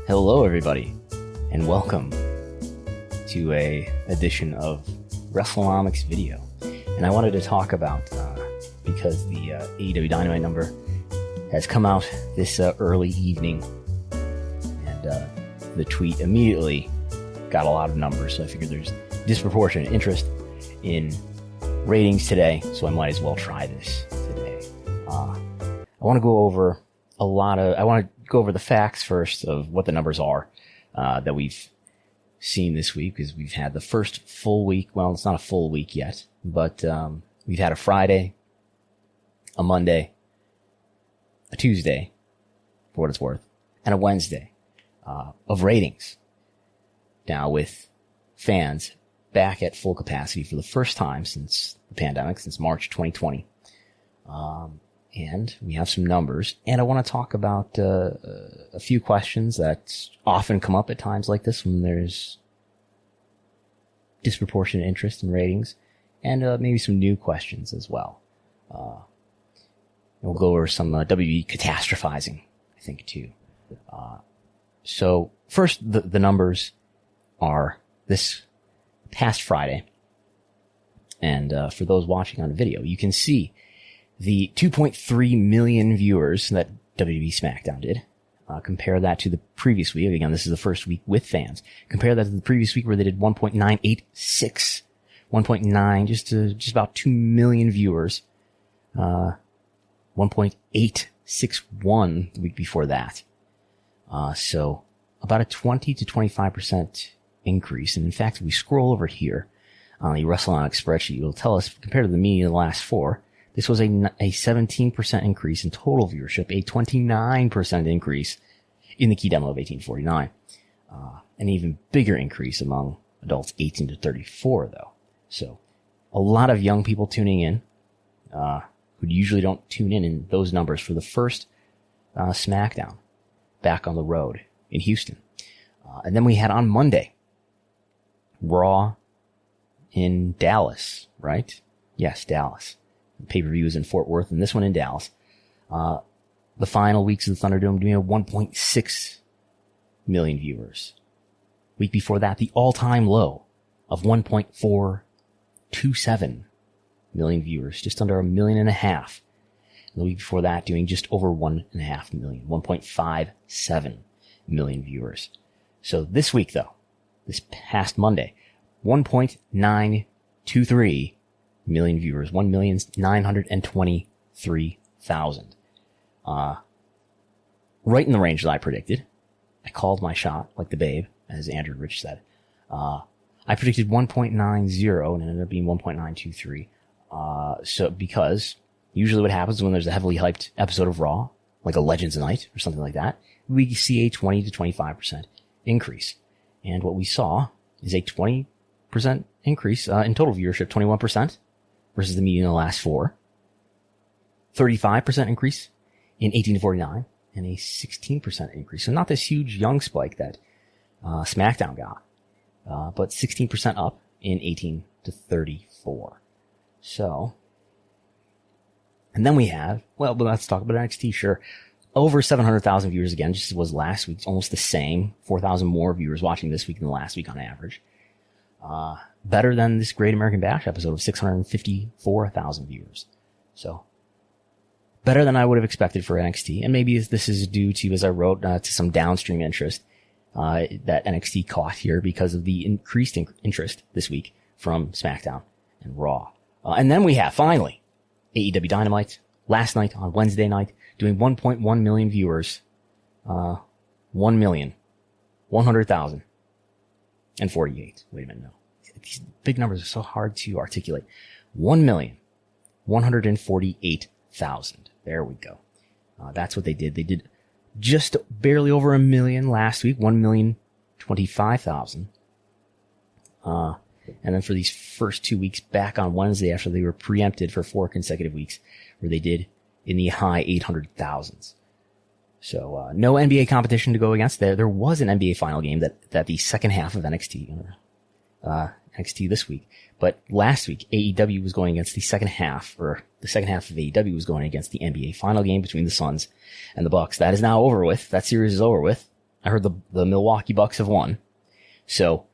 Hello, everybody, and welcome to a edition of Wrestlenomics video. And I wanted to talk about, because the AEW Dynamite number has come out this early evening, and the tweet immediately got a lot of numbers, so I figured there's disproportionate interest in ratings today, so I might as well try this today. I want to go over the facts first of what the numbers are that we've seen this week, because we've had the first full week. Well, it's not a full week yet, but we've had a Friday, a Monday, a Tuesday, for what it's worth, and a Wednesday of ratings. Now, with fans back at full capacity for the first time since the pandemic, since March 2020. And we have some numbers, and I want to talk about a few questions that often come up at times like this when there's disproportionate interest in ratings, and maybe some new questions as well. We'll go over some WWE catastrophizing, I think, too. So first, the numbers are this past Friday, and for those watching on video, you can see the 2.3 million viewers that WWE Smackdown did. Compare that to the previous week. Again, this is the first week with fans. Compare that to the previous week where they did 1.986. 1.9, just about 2 million viewers. 1.861 the week before that. So about a 20 to 25% increase. And in fact, if we scroll over here on the Wrestlenomics spreadsheet, it'll tell us, compared to the median of the last four, this was a 17% increase in total viewership, a 29% increase in the key demo of 1849. An even bigger increase among adults 18 to 34, though. So, a lot of young people tuning in, who usually don't tune in those numbers for the first Smackdown back on the road in Houston. And then we had on Monday, Raw in Dallas, right? Yes, Dallas. The pay-per-view is in Fort Worth, and this one in Dallas. The final weeks of the Thunderdome doing 1.6 million viewers. Week before that, the all-time low of 1.427 million viewers, just under 1.5 million. And the week before that, doing just over 1.5 million, 1.57 million viewers. So this week, though, this past Monday, 1.923 million viewers, 1,923,000. Right in the range that I predicted. I called my shot, like the babe, as Andrew Rich said. I predicted 1.90 and it ended up being 1.923. So because usually what happens when there's a heavily hyped episode of Raw, like a Legends Night or something like that, we see a 20 to 25% increase. And what we saw is a 20% increase in total viewership, 21%. Versus the median of the last four. 35% increase in 18 to 49 and a 16% increase. So not this huge young spike that Smackdown got, but 16% up in 18 to 34. So, and then we have, well, let's talk about NXT, sure. Over 700,000 viewers again, just as was last week. It's almost the same. 4,000 more viewers watching this week than last week on average. Better than this Great American Bash episode of 654,000 viewers. So, better than I would have expected for NXT. And maybe this is due to, as I wrote, to some downstream interest, that NXT caught here because of the increased interest this week from SmackDown and Raw. And then we have, finally, AEW Dynamite, last night on Wednesday night, doing 1.1 million viewers, 1,100,048. Wait a minute, no. These big numbers are so hard to articulate. 1,148,000. There we go. That's what they did. They did just barely over 1 million last week, 1,025,000. And then for these first 2 weeks back on Wednesday after they were preempted for 4 consecutive weeks, where they did in the high 800,000s. So, no NBA competition to go against. There was an NBA final game that the second half of NXT this week. But last week, AEW was going against the second half of AEW was going against the NBA final game between the Suns and the Bucks. That is now over with. That series is over with. I heard the Milwaukee Bucks have won. So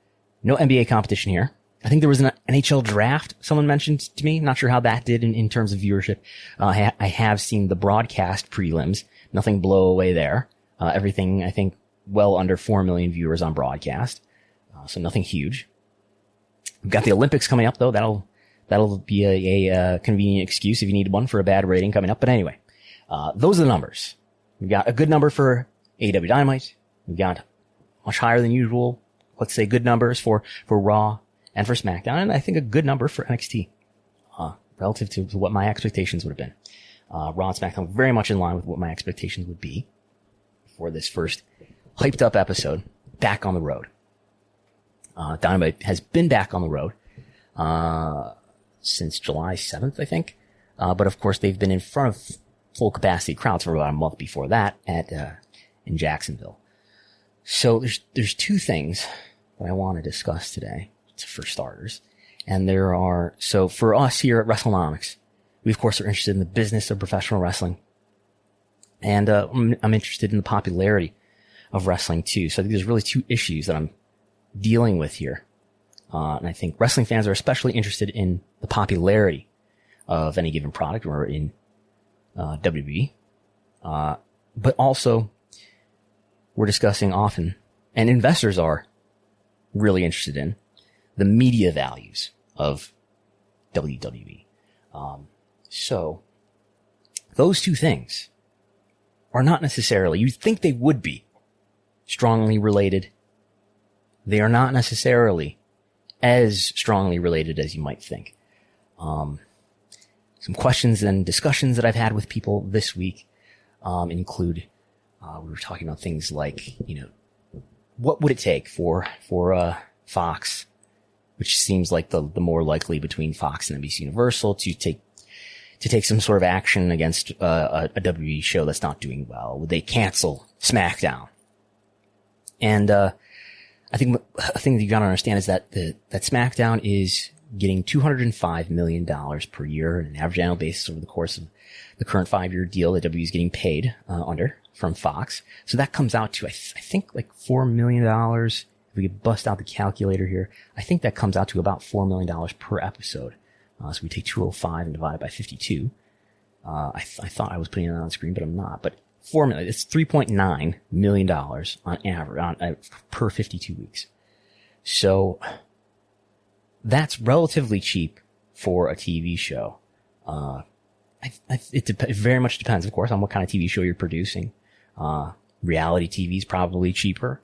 no NBA competition here. I think there was an NHL draft someone mentioned to me. Not sure how that did in terms of viewership. I have seen the broadcast prelims. Nothing blow away there. Everything, I think, well under 4 million viewers on broadcast. So nothing huge. We've got the Olympics coming up, though. That'll be a convenient excuse if you need one for a bad rating coming up. But anyway, those are the numbers. We've got a good number for AEW Dynamite. We've got much higher than usual, let's say, good numbers for Raw and for Smackdown, and I think a good number for NXT, relative to what my expectations would have been. Raw and Smackdown very much in line with what my expectations would be for this first hyped up episode, back on the road. Dynamite has been back on the road, since July 7th, I think. But of course they've been in front of full capacity crowds for about a month before that in Jacksonville. So there's two things that I want to discuss today, for starters. And so for us here at Wrestlenomics, we of course are interested in the business of professional wrestling. And, I'm interested in the popularity of wrestling too. So I think there's really two issues that I'm dealing with here. And I think wrestling fans are especially interested in the popularity of any given product or in, WWE. But also we're discussing often, and investors are really interested in, the media values of WWE. So those two things are not necessarily, you'd think they would be strongly related. They are not necessarily as strongly related as you might think. Some questions and discussions that I've had with people this week, include, we were talking about things like, what would it take for Fox, which seems like the more likely between Fox and NBC Universal, to take some sort of action against a WWE show that's not doing well? Would they cancel Smackdown? And I think a thing that you gotta understand is that that Smackdown is getting $205 million per year on an average annual basis over the course of the current 5-year deal that WWE is getting paid under from Fox. So that comes out to I think like $4 million. If we could bust out the calculator here, I think that comes out to about $4 million per episode. So we take 205 and divide it by 52. I thought I was putting it on the screen, but I'm not. But $4 million, it's $3.9 million on average per 52 weeks. So that's relatively cheap for a TV show. It very much depends, of course, on what kind of TV show you're producing. Reality TV is probably cheaper.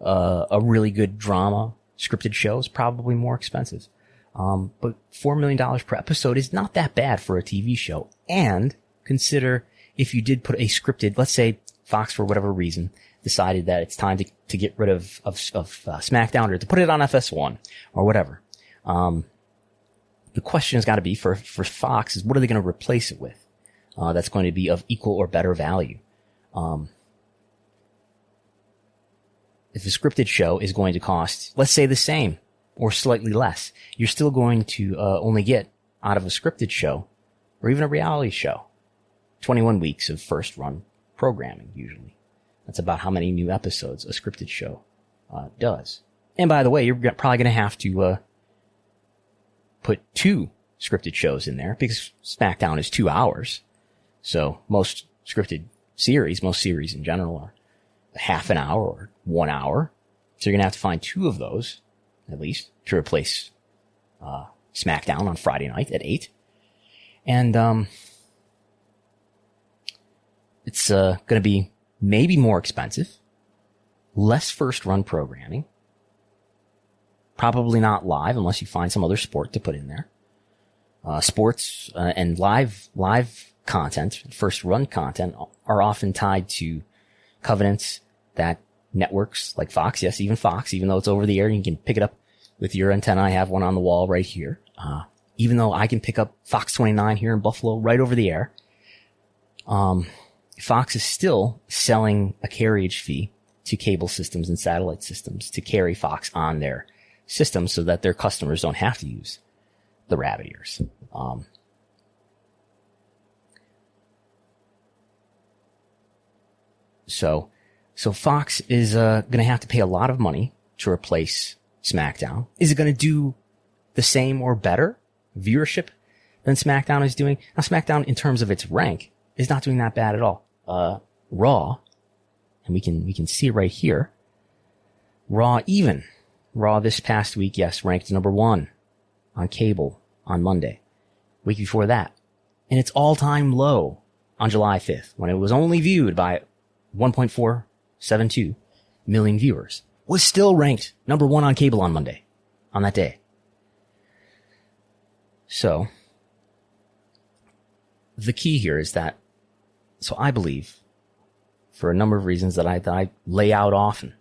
A really good drama scripted show is probably more expensive. But $4 million per episode is not that bad for a TV show. And consider if you did put a scripted, let's say Fox, for whatever reason, decided that it's time to get rid of Smackdown, or to put it on FS1 or whatever. The question has got to be for Fox is, what are they going to replace it with? That's going to be of equal or better value. If a scripted show is going to cost, let's say, the same or slightly less, you're still going to only get out of a scripted show or even a reality show 21 weeks of first run programming usually. That's about how many new episodes a scripted show does. And by the way, you're probably going to have to put 2 scripted shows in there because SmackDown is 2 hours. So most series in general are a half an hour or 1 hour. So you're going to have to find 2 of those, at least, to replace SmackDown on Friday night at 8. And it's going to be maybe more expensive, less first run programming, probably not live unless you find some other sport to put in there. Sports and live content, first run content, are often tied to covenants that networks like Fox, yes, even Fox, even though it's over the air, you can pick it up with your antenna. I have one on the wall right here. Even though I can pick up Fox 29 here in Buffalo right over the air, Fox is still selling a carriage fee to cable systems and satellite systems to carry Fox on their systems so that their customers don't have to use the rabbit ears. So So Fox is going to have to pay a lot of money to replace SmackDown. Is it going to do the same or better viewership than SmackDown is doing? Now, SmackDown, in terms of its rank, is not doing that bad at all. Raw, and we can see it right here. Raw this past week, yes, ranked number 1 on cable on Monday. Week before that. And its all-time low on July 5th, when it was only viewed by 1.472 million viewers, was still ranked number 1 on cable on Monday, on that day. So, the key here is that, so I believe, for a number of reasons that I lay out often,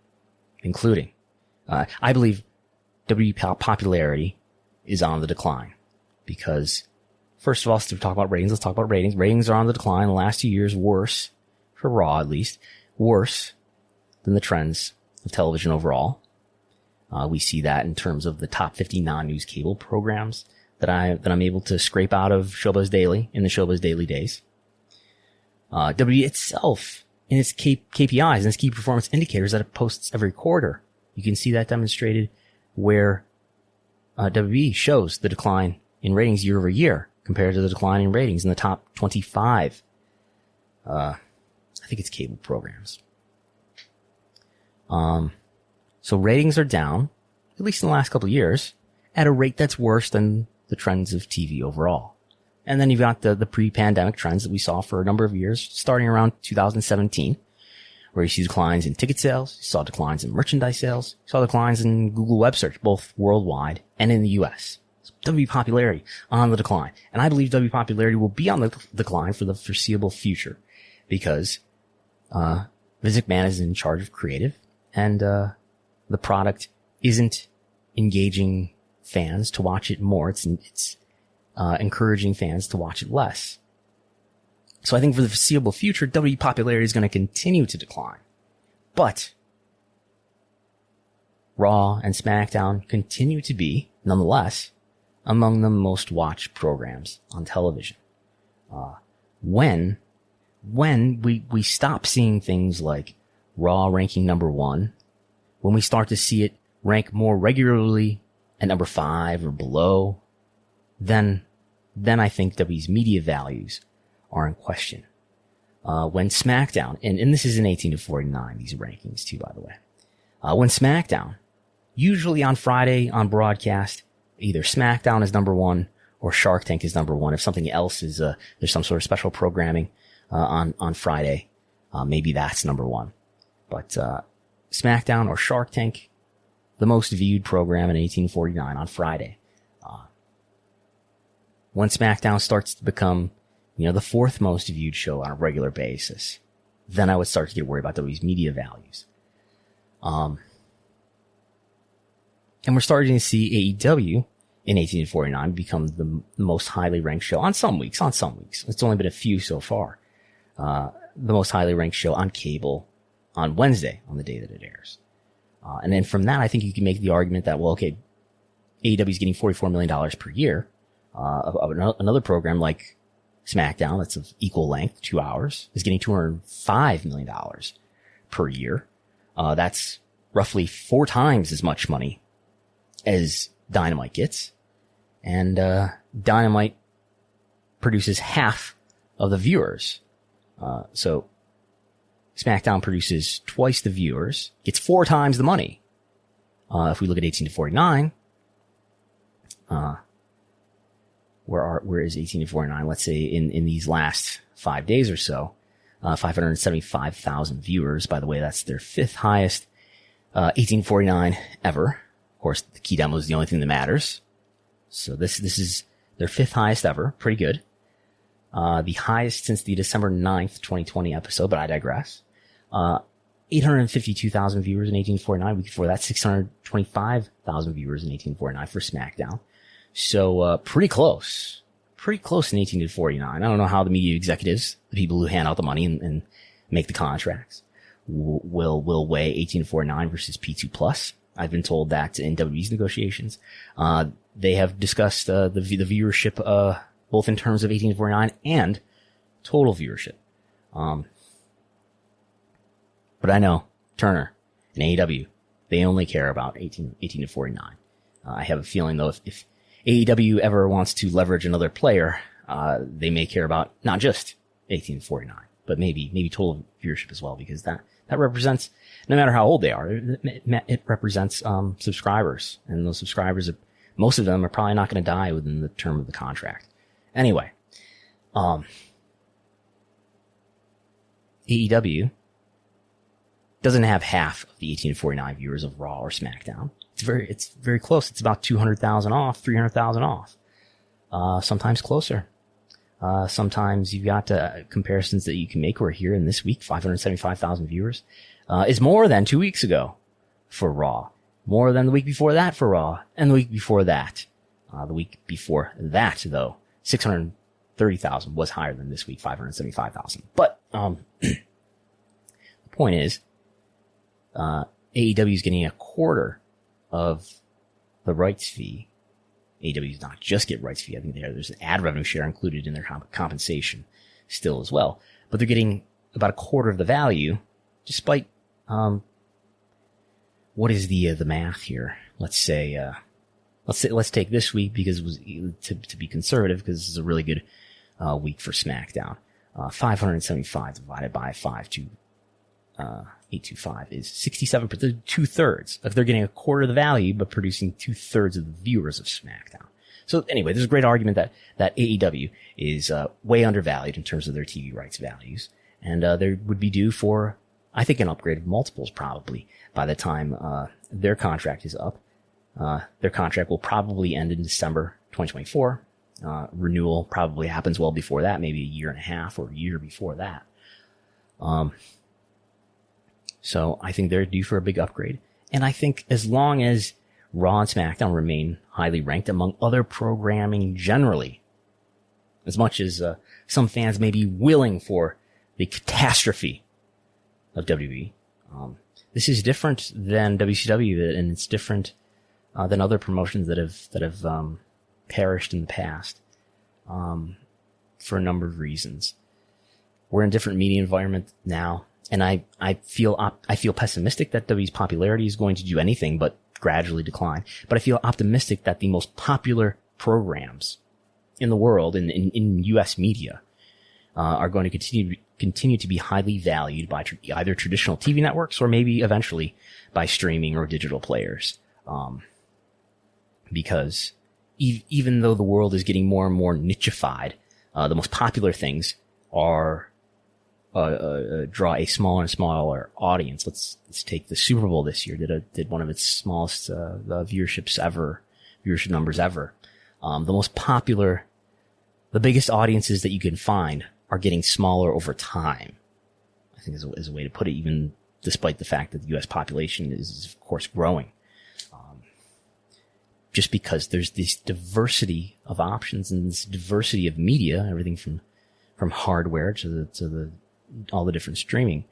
including, I believe WWE popularity is on the decline. Because, first of all, to talk about ratings, let's talk about ratings. Ratings are on the decline the last 2 years, worse, for Raw at least, worse than the trends of television overall. We see that in terms of the top 50 non-news cable programs that I'm able to scrape out of Showbuzz Daily in the Showbuzz Daily days. WWE itself, in its KPIs and its key performance indicators that it posts every quarter, you can see that demonstrated where WWE shows the decline in ratings year over year compared to the decline in ratings in the top 25. I think it's cable programs. So ratings are down, at least in the last couple of years, at a rate that's worse than the trends of TV overall. And then you've got the pre-pandemic trends that we saw for a number of years, starting around 2017, where you see declines in ticket sales, you saw declines in merchandise sales, you saw declines in Google web search, both worldwide and in the US. So WWE popularity on the decline. And I believe WWE popularity will be on the decline for the foreseeable future because Vince McMahon is in charge of creative and the product isn't engaging fans to watch it more. It's encouraging fans to watch it less. So I think for the foreseeable future, WWE popularity is going to continue to decline. But Raw and SmackDown continue to be, nonetheless, among the most watched programs on television. When we stop seeing things like Raw ranking number 1, when we start to see it rank more regularly at number 5 or below, then I think WWE's media values are in question. When SmackDown, and this is in 18 to 49, these rankings too, by the way. When SmackDown, usually on Friday on broadcast, either SmackDown is number 1 or Shark Tank is number 1. If something else is, there's some sort of special programming, on Friday, maybe that's number 1. But, SmackDown or Shark Tank, the most viewed program in 1849 on Friday. When SmackDown starts to become, the 4th most viewed show on a regular basis, then I would start to get worried about those media values. And we're starting to see AEW in 1849 become the most highly ranked show on some weeks. It's only been a few so far. The most highly ranked show on cable on Wednesday, on the day that it airs. And then from that, I think you can make the argument that, well, okay, AEW is getting $44 million per year. Another program like SmackDown, that's of equal length, 2 hours, is getting $205 million per year. That's roughly 4 times as much money as Dynamite gets. And Dynamite produces half of the viewers. So SmackDown produces twice the viewers, gets 4 times the money. If we look at 18 to 49, where is 18 to 49? Let's say in these last 5 days or so, 575,000 viewers. By the way, that's their 5th highest, 1849 ever. Of course, the key demo is the only thing that matters. So this is their 5th highest ever. Pretty good. The highest since the December 9th, 2020 episode, but I digress. 852,000 viewers in 1849. Week before that, 625,000 viewers in 1849 for SmackDown. So, pretty close in 18 to 49. I don't know how the media executives, the people who hand out the money and make the contracts, will weigh 18 to 49 versus P2 plus. I've been told that in WWE's negotiations, they have discussed, the viewership, both in terms of 18 to 49 and total viewership. But I know Turner, and AEW, they only care about 18 to 49. I have a feeling, though, if AEW ever wants to leverage another player, they may care about not just 18 to 49, but maybe total viewership as well, because that represents, no matter how old they are, it represents subscribers, and those subscribers, most of them are probably not going to die within the term of the contract. Anyway, AEW doesn't have half of the 18 to 49 viewers of Raw or SmackDown. It's very close. It's about 200,000 off, 300,000 off. Sometimes closer. Sometimes you've got comparisons that you can make where here in this week, 575,000 viewers, is more than 2 weeks ago for Raw. More than the week before that for Raw, and the week before that. The week before that, though, 630,000 was higher than this week, 575,000. But, the point is, AEW is getting a quarter of the rights fee. AEW does not just get rights fee. I think there's an ad revenue share included in their compensation still as well. But they're getting about a quarter of the value, despite, what is the math here? Let's take this week because it was to be conservative, because this is a really good week for SmackDown. 575 divided by 825 is 67%, 2/3. If they're getting a quarter of the value, but producing 2/3 of the viewers of SmackDown. So anyway, there's a great argument that AEW is way undervalued in terms of their TV rights values, and they would be due for, I think, an upgrade of multiples probably by the time their contract is up. Their contract will probably end in December 2024. Renewal probably happens well before that, maybe a year and a half or a year before that. So I think they're due for a big upgrade. And I think as long as Raw and SmackDown remain highly ranked among other programming generally, as much as some fans may be willing for the catastrophe of WWE, this is different than WCW, and it's different than other promotions that have perished in the past for a number of reasons. We're in a different media environment now. And I feel pessimistic that WWE's popularity is going to do anything but gradually decline. But I feel optimistic that the most popular programs in the world, in U.S. media, are going to continue to be highly valued by either traditional TV networks or maybe eventually by streaming or digital players. Because even though the world is getting more and more nichified, the most popular things are draw a smaller and smaller audience. Let's take the Super Bowl this year. Did one of its smallest viewership numbers ever. The most popular, the biggest audiences that you can find are getting smaller over time, I think is a way to put it, even despite the fact that the U.S. population is of course growing. Just because there's this diversity of options and this diversity of media, everything from hardware to all the different streaming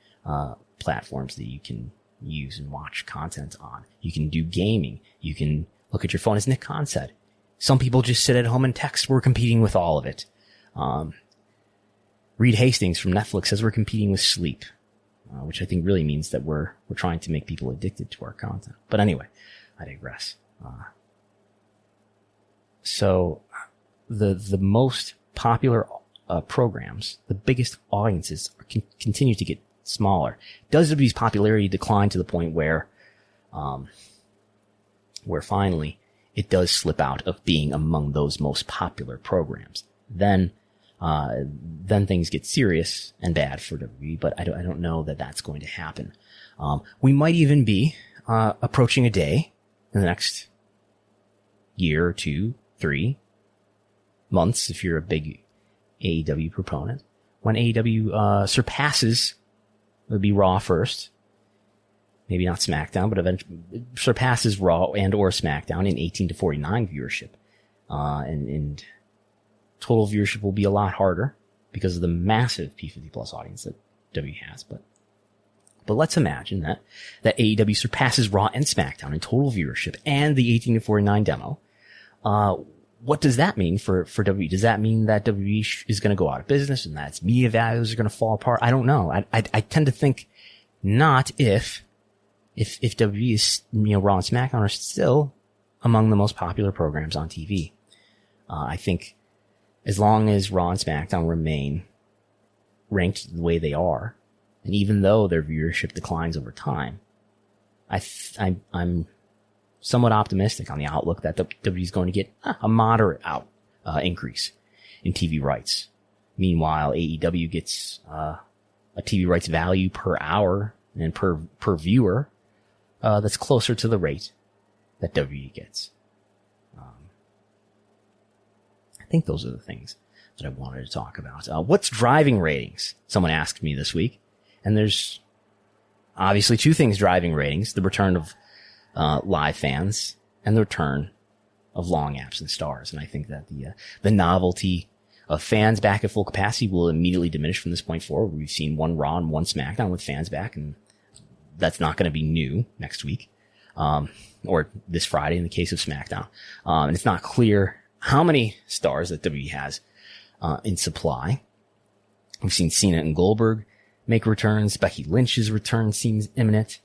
platforms that you can use and watch content on. You can do gaming. You can look at your phone, as Nick Khan said. Some people just sit at home and text. We're competing with all of it. Reed Hastings from Netflix says we're competing with sleep, which I think really means that we're trying to make people addicted to our content. But anyway, I digress. So the most popular programs, the biggest audiences continue to get smaller. Does WWE's popularity decline to the point where finally it does slip out of being among those most popular programs? Then things get serious and bad for WWE, but I don't know that that's going to happen. We might even be approaching a day in the next year or 2, 3 months, if you're a big AEW proponent, when AEW surpasses, it would be Raw first, maybe not SmackDown, but eventually surpasses Raw and or SmackDown in 18 to 49 viewership, and total viewership will be a lot harder because of the massive P50 plus audience that WWE has. But let's imagine that AEW surpasses Raw and SmackDown in total viewership and the 18 to 49 demo. What does that mean for WWE? Does that mean that WWE is going to go out of business and that its media values are going to fall apart? I don't know. I tend to think not, if if WWE is, Raw and SmackDown are still among the most popular programs on TV. I think as long as Raw and SmackDown remain ranked the way they are, and even though their viewership declines over time, I'm somewhat optimistic on the outlook that WWE is going to get a moderate increase in TV rights. Meanwhile, AEW gets a TV rights value per hour and per viewer that's closer to the rate that WWE gets. I think those are the things that I wanted to talk about. What's driving ratings? Someone asked me this week. And there's obviously two things driving ratings: the return of live fans and the return of long absent stars. And I think that the novelty of fans back at full capacity will immediately diminish from this point forward. We've seen one Raw and one SmackDown with fans back, and that's not going to be new next week, or this Friday in the case of SmackDown. And it's not clear how many stars that WWE has in supply. We've seen Cena and Goldberg make returns. Becky Lynch's return seems imminent.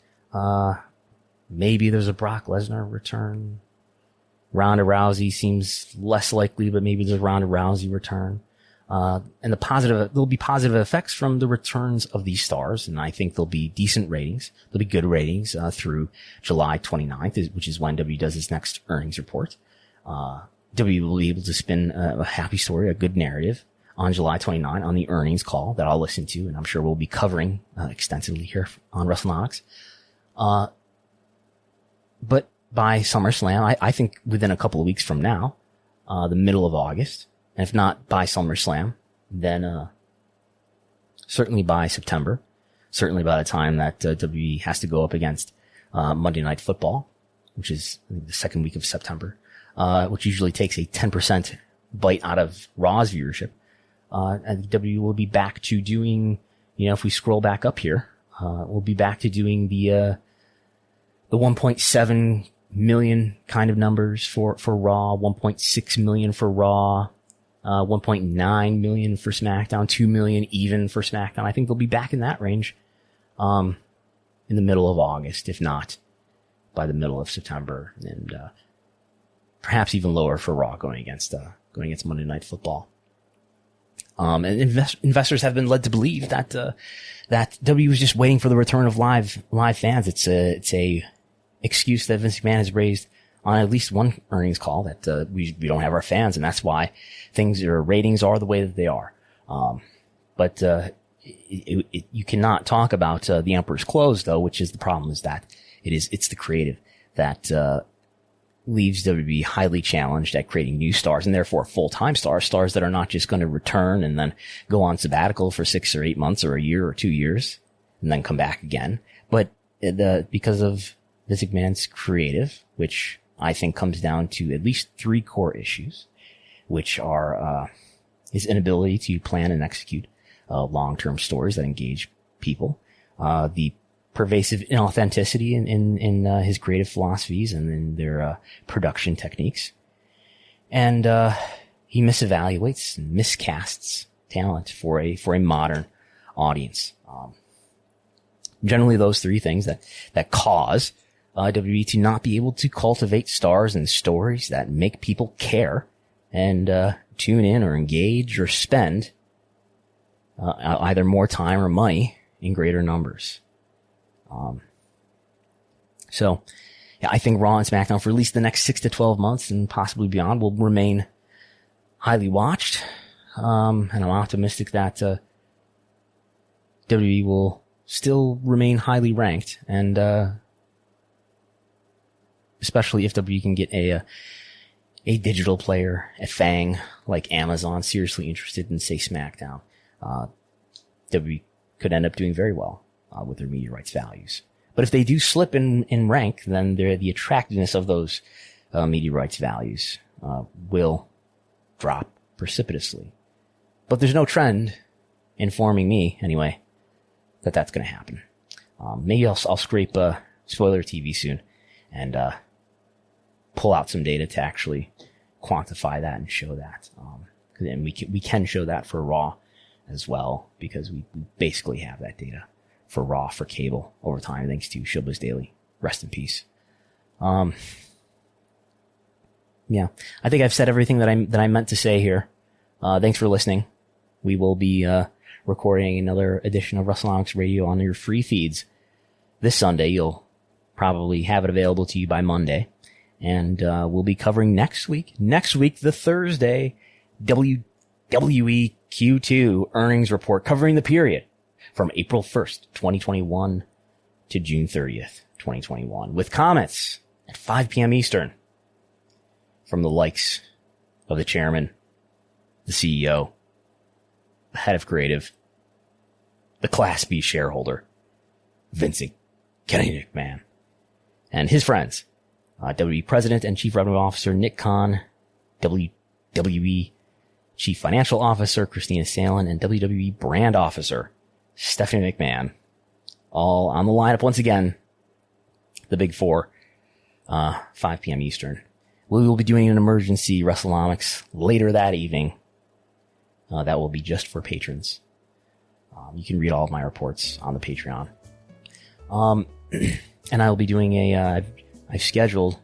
Maybe there's a Brock Lesnar return. Ronda Rousey seems less likely, but maybe there's a Ronda Rousey return. And there'll be positive effects from the returns of these stars. And I think there'll be decent ratings. There'll be good ratings, through July 29th, which is when WWE does its next earnings report. WWE will be able to spin a happy story, a good narrative on July 29 on the earnings call that I'll listen to, and I'm sure we'll be covering extensively here on Wrestlenomics. But by SummerSlam, I think within a couple of weeks from now, the middle of August, and if not by SummerSlam, then certainly by September, certainly by the time that WWE has to go up against Monday Night Football, which is I think, the second week of September, which usually takes a 10% bite out of Raw's viewership. And WWE will be back to doing, if we scroll back up here, we'll be back to doing the 1.7 million kind of numbers for Raw, 1.6 million for Raw, 1.9 million for SmackDown, 2 million even for SmackDown. I think they'll be back in that range, in the middle of August, if not by the middle of September, and, perhaps even lower for Raw going against Monday Night Football. And investors have been led to believe that WWE was just waiting for the return of live fans. It's a excuse that Vince McMahon has raised on at least one earnings call that, we don't have our fans, and that's why ratings are the way that they are. But you cannot talk about, the Emperor's Clothes though, which is the problem, is that it's the creative that, leaves WWE highly challenged at creating new stars, and therefore full-time stars that are not just going to return and then go on sabbatical for 6 or 8 months or a year or 2 years and then come back again. But because of Vince McMahon's creative, which I think comes down to at least 3 core issues, which are his inability to plan and execute long-term stories that engage people, the pervasive inauthenticity in his creative philosophies and in their production techniques. And he misevaluates and miscasts talent for a modern audience. Generally those 3 things that cause WWE to not be able to cultivate stars and stories that make people care and tune in or engage or spend either more time or money in greater numbers. So yeah, I think Raw and SmackDown for at least the next 6 to 12 months and possibly beyond will remain highly watched. And I'm optimistic that, WWE will still remain highly ranked, and, especially if WWE can get a digital player, a FANG like Amazon seriously interested in, say, SmackDown. WWE could end up doing very well with their media rights values. But if they do slip in rank, then the attractiveness of those media rights values will drop precipitously. But there's no trend informing me, anyway, that that's going to happen. Maybe I'll scrape Spoiler TV soon and pull out some data to actually quantify that and show that. And we can show that for Raw as well, because we basically have that data for Raw for cable over time, thanks to Showbiz Daily rest in peace. Yeah, I think I've said everything that I meant to say here. Thanks for listening. We will be recording another edition of Wrestlenomics Radio on your free feeds this Sunday. You'll probably have it available to you by Monday. And we'll be covering next week, the Thursday, WWE Q2 earnings report, covering the period from April 1st, 2021 to June 30th, 2021, with comments at 5 p.m. Eastern from the likes of the chairman, the CEO, the head of creative, the Class B shareholder, Vincent Kenny McMahon, and his friends, WWE President and Chief Revenue Officer Nick Khan, WWE Chief Financial Officer Christina Salen, and WWE Brand Officer Stephanie McMahon, all on the lineup once again. The Big Four, 5 p.m. Eastern. We will be doing an emergency Wrestlenomics later that evening. That will be just for patrons. You can read all of my reports on the Patreon. And I will be doing I've scheduled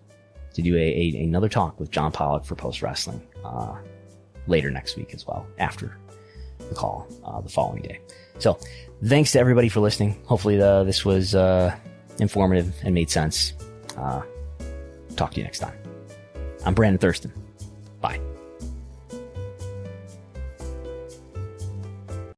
to do another talk with John Pollock for Post Wrestling later next week as well, after the call the following day. So thanks to everybody for listening. Hopefully this was informative and made sense. Talk to you next time. I'm Brandon Thurston.